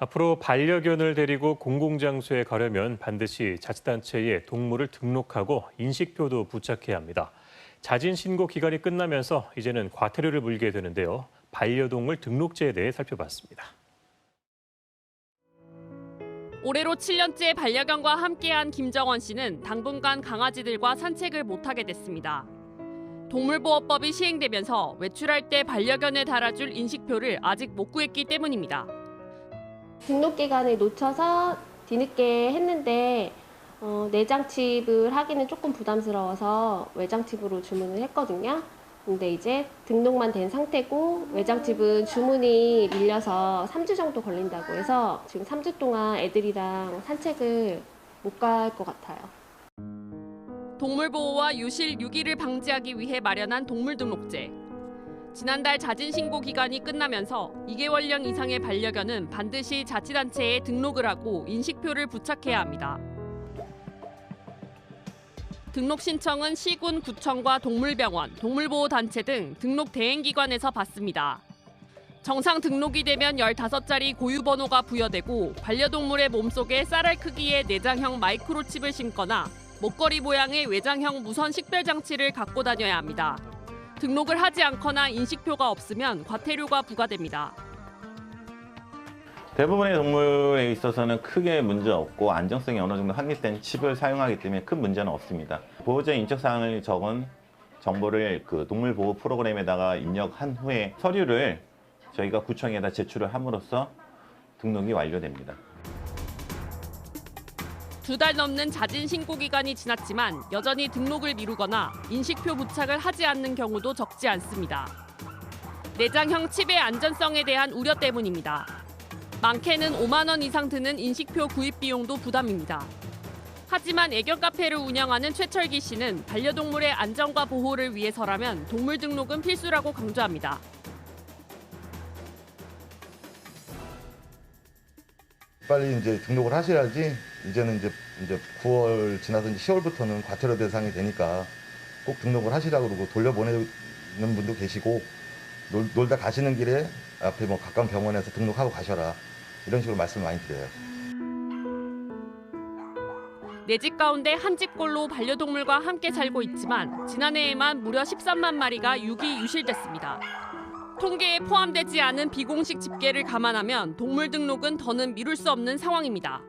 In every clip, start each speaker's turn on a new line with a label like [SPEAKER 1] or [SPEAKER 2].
[SPEAKER 1] 앞으로 반려견을 데리고 공공장소에 가려면 반드시 자치단체에 동물을 등록하고 인식표도 부착해야 합니다. 자진 신고 기간이 끝나면서 이제는 과태료를 물게 되는데요. 반려동물 등록제에 대해 살펴봤습니다.
[SPEAKER 2] 올해로 7년째 반려견과 함께한 김정원 씨는 당분간 강아지들과 산책을 못하게 됐습니다. 동물보호법이 시행되면서 외출할 때 반려견에 달아줄 인식표를 아직 못 구했기 때문입니다.
[SPEAKER 3] 등록 기간을 놓쳐서 뒤늦게 했는데 내장칩을 하기는 조금 부담스러워서 외장칩으로 주문을 했거든요. 근데 이제 등록만 된 상태고 외장칩은 주문이 밀려서 3주 정도 걸린다고 해서 지금 3주 동안 애들이랑 산책을 못 갈 것 같아요.
[SPEAKER 2] 동물보호와 유실, 유기를 방지하기 위해 마련한 동물등록제. 지난달 자진신고 기간이 끝나면서 2개월령 이상의 반려견은 반드시 자치단체에 등록을 하고 인식표를 부착해야 합니다. 등록 신청은 시군, 구청과 동물병원, 동물보호단체 등 등록 대행기관에서 받습니다. 정상 등록이 되면 15자리 고유번호가 부여되고 반려동물의 몸속에 쌀알 크기의 내장형 마이크로칩을 심거나 목걸이 모양의 외장형 무선 식별장치를 갖고 다녀야 합니다. 등록을 하지 않거나 인식표가 없으면 과태료가 부과됩니다.
[SPEAKER 4] 대부분의 동물에 있어서는 크게 문제 없고 안정성이 어느 정도 확립된 칩을 사용하기 때문에 큰 문제는 없습니다. 보호자의 인적사항을 적은 정보를 그 동물보호 프로그램에다가 입력한 후에 서류를 저희가 구청에다 제출을 함으로써 등록이 완료됩니다.
[SPEAKER 2] 2달 넘는 자진 신고 기간이 지났지만 여전히 등록을 미루거나 인식표 부착을 하지 않는 경우도 적지 않습니다. 내장형 칩의 안전성에 대한 우려 때문입니다. 많게는 5만 원 이상 드는 인식표 구입 비용도 부담입니다. 하지만 애견 카페를 운영하는 최철기 씨는 반려동물의 안전과 보호를 위해서라면 동물 등록은 필수라고 강조합니다.
[SPEAKER 5] 빨리 이제 등록을 하셔야지 이제는 이제 9월 지나서 이제 10월부터는 과태료 대상이 되니까 꼭 등록을 하시라고 그러고 돌려보내는 분도 계시고 놀다 가시는 길에 앞에 뭐 가까운 병원에서 등록하고 가셔라 이런 식으로 말씀을 많이 드려요.
[SPEAKER 2] 내 집 가운데 한 집꼴로 반려동물과 함께 살고 있지만 지난해에만 무려 13만 마리가 유기 유실됐습니다. 통계에 포함되지 않은 비공식 집계를 감안하면 동물 등록은 더는 미룰 수 없는 상황입니다.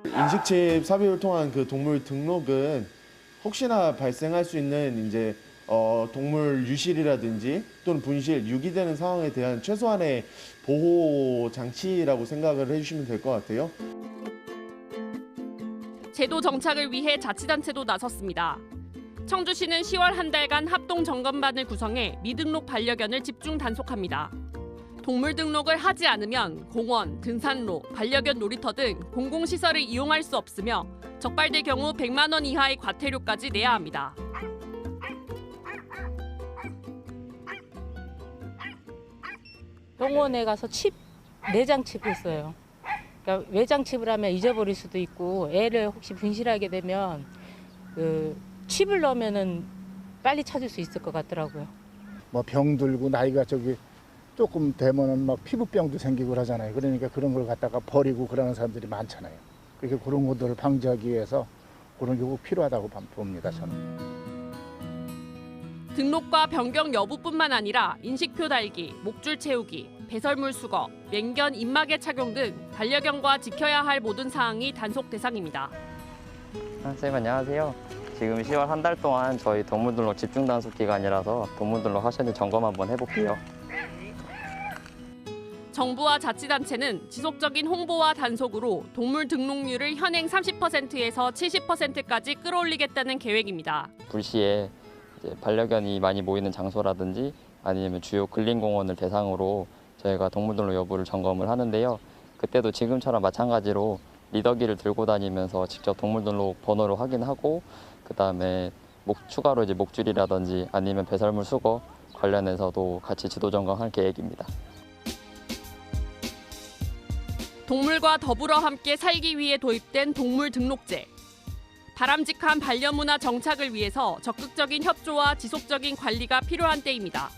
[SPEAKER 6] 인식칩 삽입을 통한 그 동물 등록은 혹시나 발생할 수 있는 이제 동물 유실이라든지 또는 분실, 유기되는 상황에 대한 최소한의 보호 장치라고 생각을 해주시면 될 것 같아요.
[SPEAKER 2] 제도 정착을 위해 자치단체도 나섰습니다. 청주시는 10월 한 달간 합동 점검반을 구성해 미등록 반려견을 집중 단속합니다. 동물 등록을 하지 않으면 공원, 등산로, 반려견 놀이터 등 공공시설을 이용할 수 없으며 적발될 경우 100만 원 이하의 과태료까지 내야 합니다.
[SPEAKER 7] 병원에 가서 내장 칩을 써요. 그러니까 외장 칩을 하면 잊어버릴 수도 있고 애를 혹시 분실하게 되면 그 칩을 넣으면은 빨리 찾을 수 있을 것 같더라고요.
[SPEAKER 8] 뭐 병 들고 나이가 조금 되면은 막 피부병도 생기고 그러잖아요. 그러니까 그런 걸 갖다가 버리고 그러는 사람들이 많잖아요. 그러니까 그런 것들을 방지하기 위해서 그런 게 꼭 필요하다고 봅니다, 저는.
[SPEAKER 2] 등록과 변경 여부뿐만 아니라 인식표 달기, 목줄 채우기, 배설물 수거, 맹견 입마개 착용 등 반려견과 지켜야 할 모든 사항이 단속 대상입니다.
[SPEAKER 9] 선생님 안녕하세요. 지금 10월 한 달 동안 저희 동물 등록 집중 단속 기간이라서 동물 등록 하셨는지 점검 한번 해볼게요.
[SPEAKER 2] 정부와 자치단체는 지속적인 홍보와 단속으로 동물 등록률을 현행 30%에서 70%까지 끌어올리겠다는 계획입니다.
[SPEAKER 9] 불시에 이제 반려견이 많이 모이는 장소라든지 아니면 주요 근린공원을 대상으로 저희가 동물 등록 여부를 점검을 하는데요. 그때도 지금처럼 마찬가지로 리더기를 들고 다니면서 직접 동물 등록 번호를 확인하고 그다음에 추가로 이제 목줄이라든지 아니면 배설물 수거 관련해서도 같이 지도 점검할 계획입니다.
[SPEAKER 2] 동물과 더불어 함께 살기 위해 도입된 동물 등록제. 바람직한 반려문화 정착을 위해서 적극적인 협조와 지속적인 관리가 필요한 때입니다.